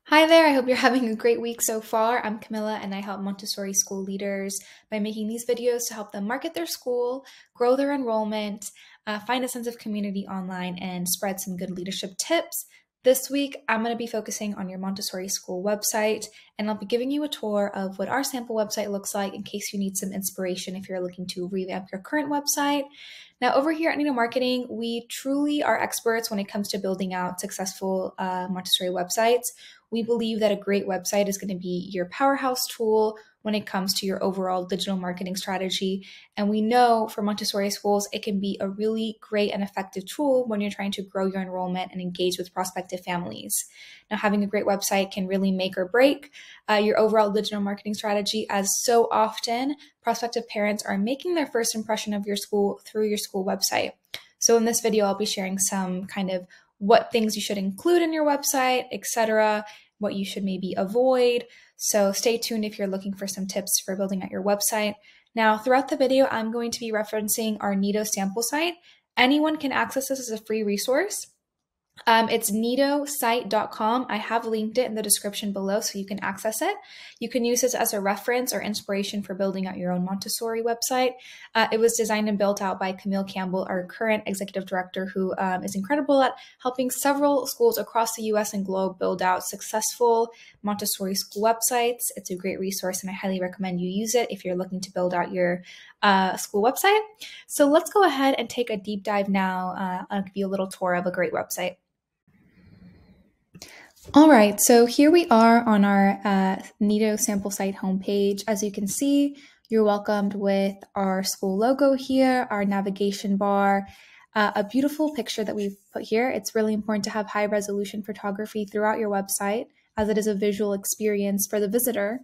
Hi there, I hope you're having a great week so far. I'm Camilla and I help Montessori school leaders by making these videos to help them market their school, grow their enrollment, find a sense of community online, and spread some good leadership tips. This week, I'm going to be focusing on your Montessori school website, and I'll be giving you a tour of what our sample website looks like in case you need some inspiration if you're looking to revamp your current website. Now, over here at Nido Marketing, we truly are experts when it comes to building out successful Montessori websites. We believe that a great website is going to be your powerhouse tool when it comes to your overall digital marketing strategy. And we know for Montessori schools, it can be a really great and effective tool when you're trying to grow your enrollment and engage with prospective families. Now, having a great website can really make or break your overall digital marketing strategy, as so often prospective parents are making their first impression of your school through your school website. So in this video, I'll be sharing some kind of what things you should include in your website, etc., what you should maybe avoid. So stay tuned if you're looking for some tips for building out your website. Now, throughout the video, I'm going to be referencing our Nido sample site. Anyone can access this as a free resource. It's nidosite.com. I have linked it in the description below so you can access it. You can use this as a reference or inspiration for building out your own Montessori website. It was designed and built out by Camille Campbell, our current executive director, who is incredible at helping several schools across the US and globe build out successful Montessori school websites. It's a great resource and I highly recommend you use it if you're looking to build out your school website. So let's go ahead and take a deep dive now. I'll give you a little tour of a great website. All right, so here we are on our Nido sample site homepage. As you can see, you're welcomed with our school logo here, our navigation bar, a beautiful picture that we've put here. It's really important to have high resolution photography throughout your website, as it is a visual experience for the visitor.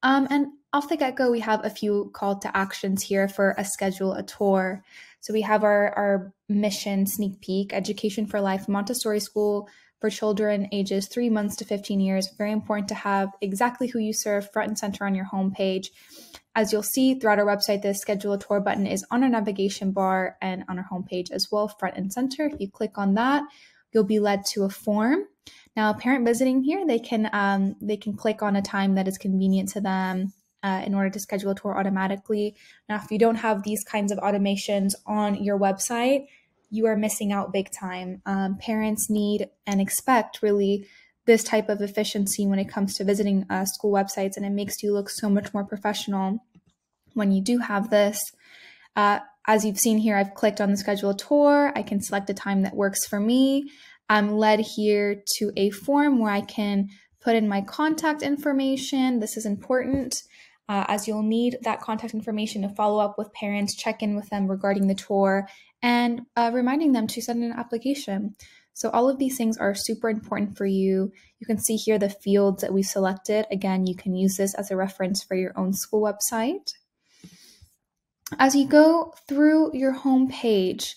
And off the get-go, we have a few call to actions here for a schedule a tour. So we have our mission sneak peek, Education for Life Montessori School for children ages 3 months to 15 years. Very important to have exactly who you serve front and center on your homepage. As you'll see throughout our website, the schedule a tour button is on our navigation bar and on our homepage as well, front and center. If you click on that, you'll be led to a form. Now, a parent visiting here, they can click on a time that is convenient to them in order to schedule a tour automatically. Now, if you don't have these kinds of automations on your website, you are missing out big time. Parents need and expect really this type of efficiency when it comes to visiting school websites, and it makes you look so much more professional when you do have this. As you've seen here, I've clicked on the schedule a tour. I can select a time that works for me. I'm led here to a form where I can put in my contact information. This is important, as you'll need that contact information to follow up with parents, check in with them regarding the tour, and reminding them to send an application. So all of these things are super important for you. You can see here the fields that we've selected. Again, you can use this as a reference for your own school website. As you go through your home page,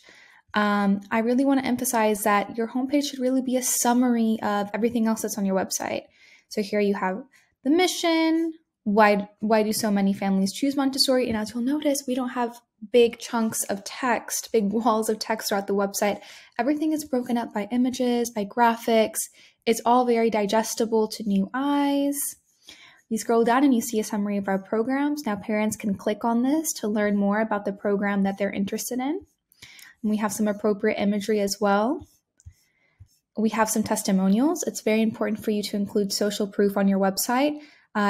I really want to emphasize that your homepage should really be a summary of everything else that's on your website. So here you have the mission. Why do so many families choose Montessori? And as you'll notice, we don't have big chunks of text, big walls of text throughout the website. Everything is broken up by images, by graphics. It's all very digestible to new eyes. You scroll down and you see a summary of our programs. Now parents can click on this to learn more about the program that they're interested in. And we have some appropriate imagery as well. We have some testimonials. It's very important for you to include social proof on your website.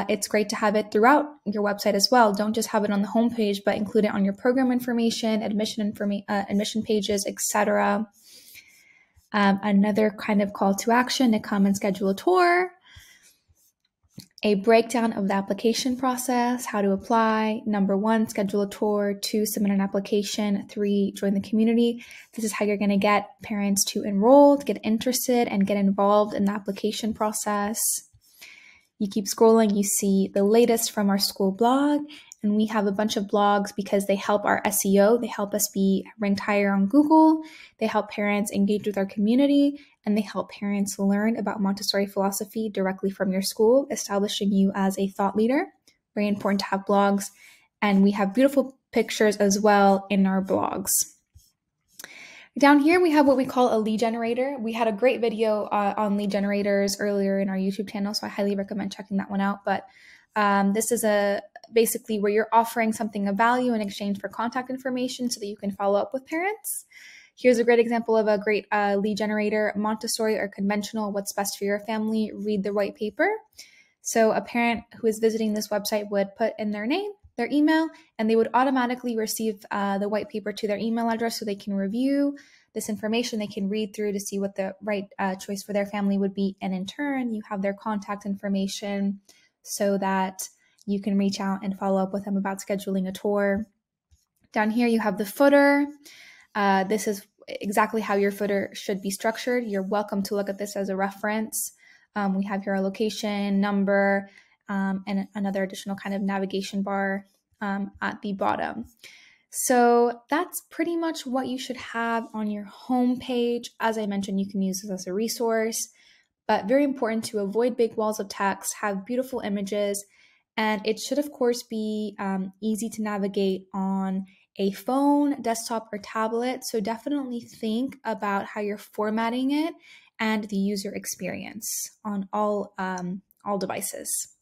It's great to have it throughout your website as well. Don't just have it on the homepage, but include it on your program information, admission pages, etc. Another kind of call to action to come and schedule a tour. A breakdown of the application process, how to apply. Number 1, schedule a tour. 2, submit an application. 3, join the community. This is how you're going to get parents to enroll, to get interested, and get involved in the application process. You keep scrolling, you see the latest from our school blog, and we have a bunch of blogs because they help our SEO, they help us be ranked higher on Google, they help parents engage with our community, and they help parents learn about Montessori philosophy directly from your school, establishing you as a thought leader. Very important to have blogs, and we have beautiful pictures as well in our blogs. Down here, we have what we call a lead generator. We had a great video on lead generators earlier in our YouTube channel, so I highly recommend checking that one out. But this is basically where you're offering something of value in exchange for contact information so that you can follow up with parents. Here's a great example of a great lead generator: Montessori or conventional, what's best for your family, read the white paper. So a parent who is visiting this website would put in their name, their email, and they would automatically receive the white paper to their email address so they can review this information. They can read through to see what the right choice for their family would be. And in turn, you have their contact information so that you can reach out and follow up with them about scheduling a tour. Down here, you have the footer. This is exactly how your footer should be structured. You're welcome to look at this as a reference. We have here our location, number, and another additional kind of navigation bar at the bottom. So that's pretty much what you should have on your home page. As I mentioned, you can use this as a resource, but very important to avoid big walls of text, have beautiful images, and it should, of course, be easy to navigate on a phone, desktop, or tablet. So definitely think about how you're formatting it and the user experience on all devices.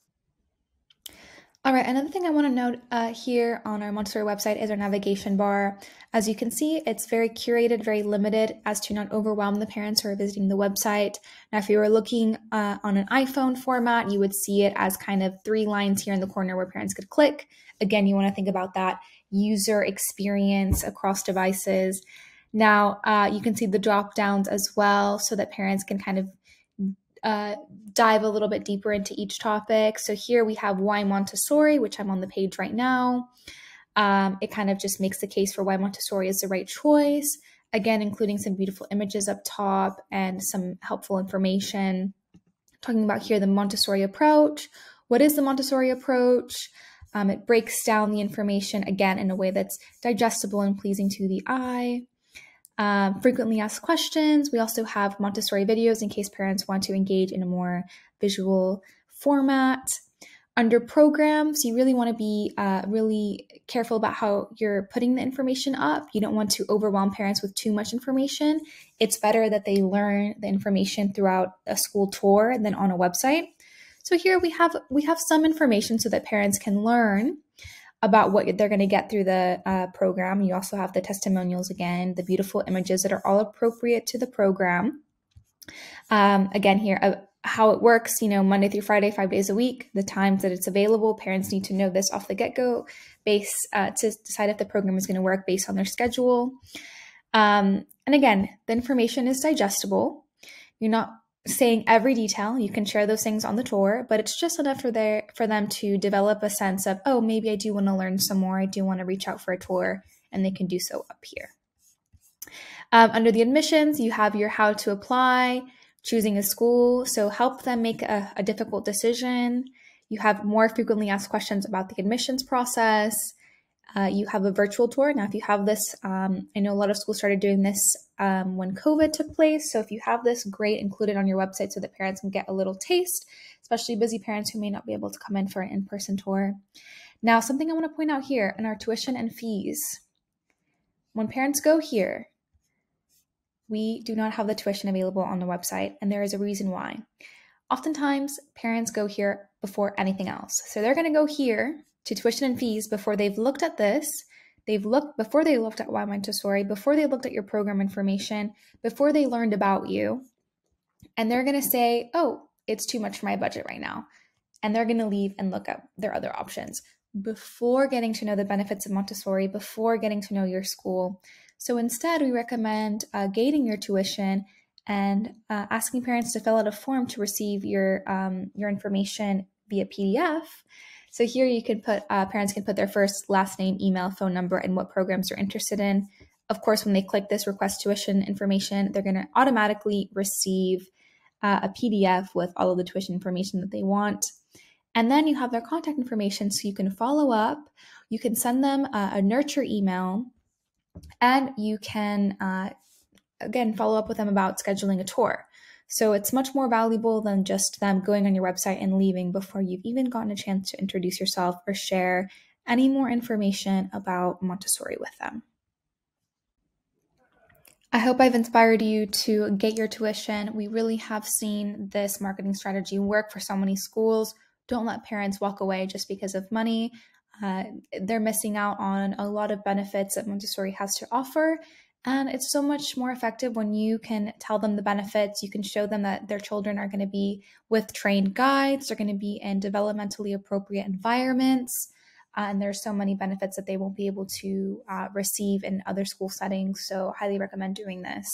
All right, another thing I want to note here on our Montessori website is our navigation bar. As you can see, it's very curated, very limited as to not overwhelm the parents who are visiting the website. Now, if you were looking on an iPhone format, you would see it as kind of 3 lines here in the corner where parents could click. Again, you want to think about that user experience across devices. Now, you can see the drop downs as well so that parents can kind of dive a little bit deeper into each topic. So here we have why Montessori, which I'm on the page right now. It kind of just makes the case for why Montessori is the right choice. Again, including some beautiful images up top and some helpful information. Talking about here the Montessori approach. What is the Montessori approach? It breaks down the information, again, in a way that's digestible and pleasing to the eye. Frequently asked questions. We also have Montessori videos in case parents want to engage in a more visual format. Under programs, you really want to be really careful about how you're putting the information up. You don't want to overwhelm parents with too much information. It's better that they learn the information throughout a school tour than on a website. So here we have some information so that parents can learn about what they're going to get through the program. You also have the testimonials again, the beautiful images that are all appropriate to the program. Again here, how it works, Monday through Friday, 5 days a week, the times that it's available. Parents need to know this off the get-go to decide if the program is going to work based on their schedule. And again, the information is digestible. You're not saying every detail. You can share those things on the tour, but it's just enough for them to develop a sense of, oh, maybe I do want to learn some more. I do want to reach out for a tour, and they can do so up here. Under the admissions, you have your how to apply, choosing a school, so help them make a difficult decision. You have more frequently asked questions about the admissions process. You have a virtual tour. Now, if you have this, I know a lot of schools started doing this when COVID took place. So if you have this, great, include it on your website so that parents can get a little taste, especially busy parents who may not be able to come in for an in-person tour. Now, something I want to point out here in our tuition and fees. When parents go here, we do not have the tuition available on the website, and there is a reason why. Oftentimes, parents go here before anything else. So they're going to go here to tuition and fees before they've looked at this. Before they looked at why Montessori, before they looked at your program information, before they learned about you. And they're going to say, oh, it's too much for my budget right now. And they're going to leave and look at their other options before getting to know the benefits of Montessori, before getting to know your school. So instead, we recommend gating your tuition and asking parents to fill out a form to receive your information via PDF. So here you can put, parents can put their first, last name, email, phone number, and what programs they're interested in. Of course, when they click this request tuition information, they're going to automatically receive a PDF with all of the tuition information that they want. And then you have their contact information so you can follow up. You can send them a nurture email, and you can, again, follow up with them about scheduling a tour. So it's much more valuable than just them going on your website and leaving before you've even gotten a chance to introduce yourself or share any more information about Montessori with them. I hope I've inspired you to get your tuition. We really have seen this marketing strategy work for so many schools. Don't let parents walk away just because of money. Uh, they're missing out on a lot of benefits that Montessori has to offer. And it's so much more effective when you can tell them the benefits. You can show them that their children are going to be with trained guides, they're going to be in developmentally appropriate environments. And there's so many benefits that they won't be able to receive in other school settings. So, highly recommend doing this.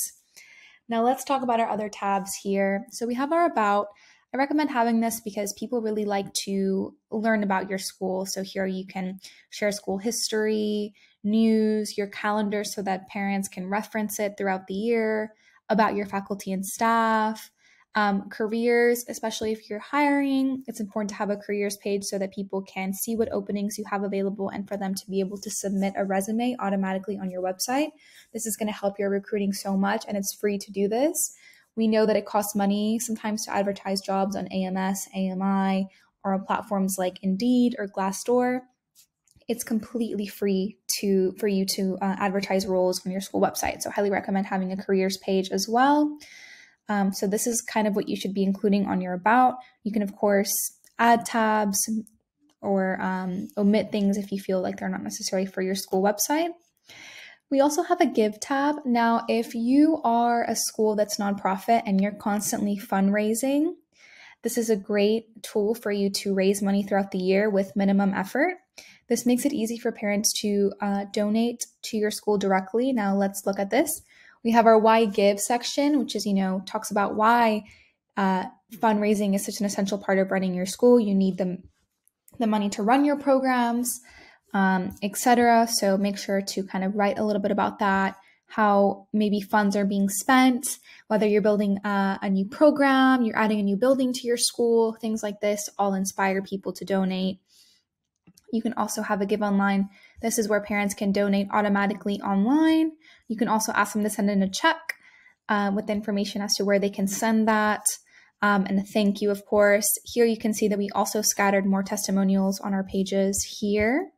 Now, let's talk about our other tabs here. So, we have our About. I recommend having this because people really like to learn about your school. So, here you can share school history, news, your calendar so that parents can reference it throughout the year, about your faculty and staff. Careers, especially if you're hiring, it's important to have a careers page so that people can see what openings you have available and for them to be able to submit a resume automatically on your website. This is going to help your recruiting so much, and it's free to do this. We know that it costs money sometimes to advertise jobs on AMS, AMI, or on platforms like Indeed or Glassdoor. It's completely free for you to advertise roles on your school website. So highly recommend having a careers page as well. So this is kind of what you should be including on your About. You can, of course, add tabs or omit things if you feel like they're not necessary for your school website. We also have a Give tab. Now, if you are a school that's nonprofit and you're constantly fundraising, this is a great tool for you to raise money throughout the year with minimum effort. This makes it easy for parents to donate to your school directly. Now, let's look at this. We have our Why Give section, which is, talks about why fundraising is such an essential part of running your school. You need the money to run your programs, etc. So make sure to kind of write a little bit about that, how maybe funds are being spent, whether you're building a new program, you're adding a new building to your school, things like this all inspire people to donate. You can also have a Give Online. This is where parents can donate automatically online. You can also ask them to send in a check with information as to where they can send that. And a thank you, of course. Here you can see that we also scattered more testimonials on our pages here.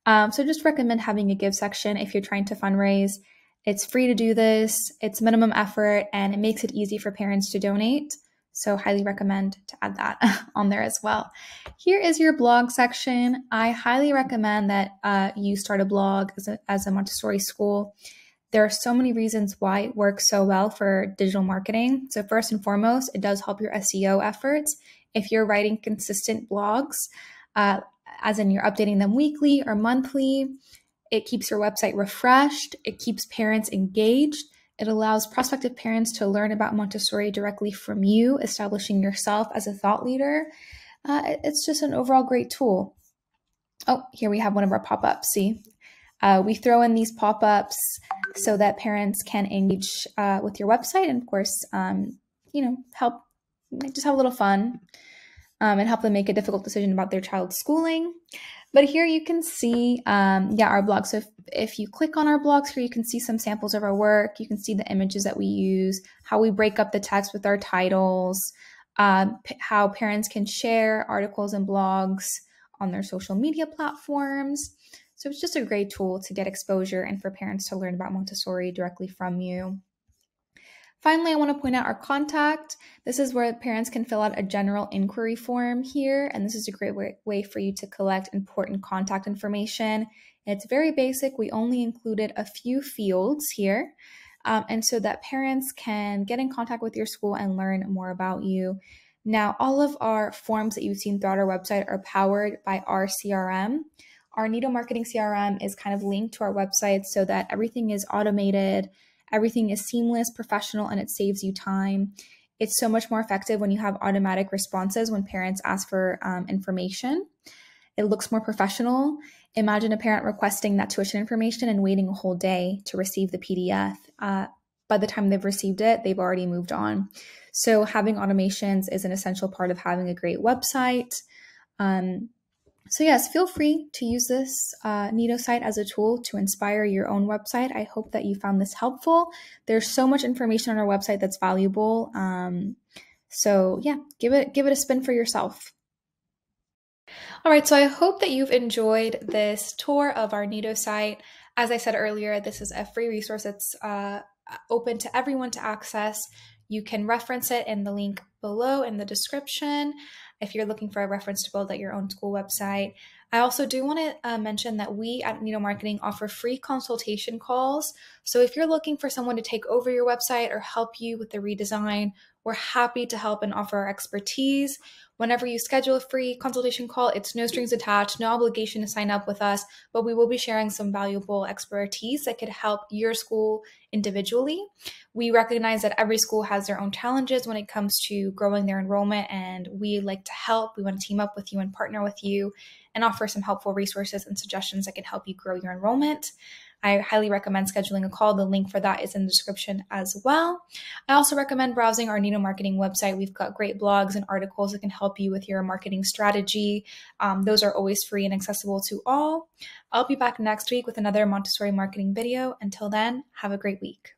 So just recommend having a Give section if you're trying to fundraise. It's free to do this. It's minimum effort, and it makes it easy for parents to donate. So highly recommend to add that on there as well. Here is your blog section. I highly recommend that you start a blog as a Montessori school. There are so many reasons why it works so well for digital marketing. So first and foremost, it does help your SEO efforts. If you're writing consistent blogs, as in you're updating them weekly or monthly, it keeps your website refreshed. It keeps parents engaged. It allows prospective parents to learn about Montessori directly from you, establishing yourself as a thought leader. It's just an overall great tool. Oh, here we have one of our pop-ups. See, we throw in these pop-ups so that parents can engage with your website and, of course, help just have a little fun and help them make a difficult decision about their child's schooling. But here you can see, our blog. So if you click on our blogs here, you can see some samples of our work. You can see the images that we use, how we break up the text with our titles, how parents can share articles and blogs on their social media platforms. So it's just a great tool to get exposure and for parents to learn about Montessori directly from you. Finally, I want to point out our contact. This is where parents can fill out a general inquiry form here, and this is a great way for you to collect important contact information. It's very basic. We only included a few fields here, and so that parents can get in contact with your school and learn more about you. Now, all of our forms that you've seen throughout our website are powered by our CRM. Our Nido Marketing CRM is kind of linked to our website so that everything is automated. Everything is seamless, professional, and it saves you time. It's so much more effective when you have automatic responses when parents ask for information. It looks more professional. Imagine a parent requesting that tuition information and waiting a whole day to receive the PDF. By the time they've received it, they've already moved on. So having automations is an essential part of having a great website. So yes, feel free to use this Nido site as a tool to inspire your own website. I hope that you found this helpful. There's so much information on our website that's valuable. So yeah, give it a spin for yourself. All right, so I hope that you've enjoyed this tour of our Nido site. As I said earlier, this is a free resource that's open to everyone to access. You can reference it in the link below in the description if you're looking for a reference to build out your own school website. I also do want to mention that we at Nido Marketing offer free consultation calls. So if you're looking for someone to take over your website or help you with the redesign, we're happy to help and offer our expertise. Whenever you schedule a free consultation call, it's no strings attached, no obligation to sign up with us, but we will be sharing some valuable expertise that could help your school individually. We recognize that every school has their own challenges when it comes to growing their enrollment, and we like to help. We want to team up with you and partner with you and offer some helpful resources and suggestions that can help you grow your enrollment. I highly recommend scheduling a call. The link for that is in the description as well. I also recommend browsing our Nido Marketing website. We've got great blogs and articles that can help you with your marketing strategy. Those are always free and accessible to all. I'll be back next week with another Montessori marketing video. Until then, have a great week.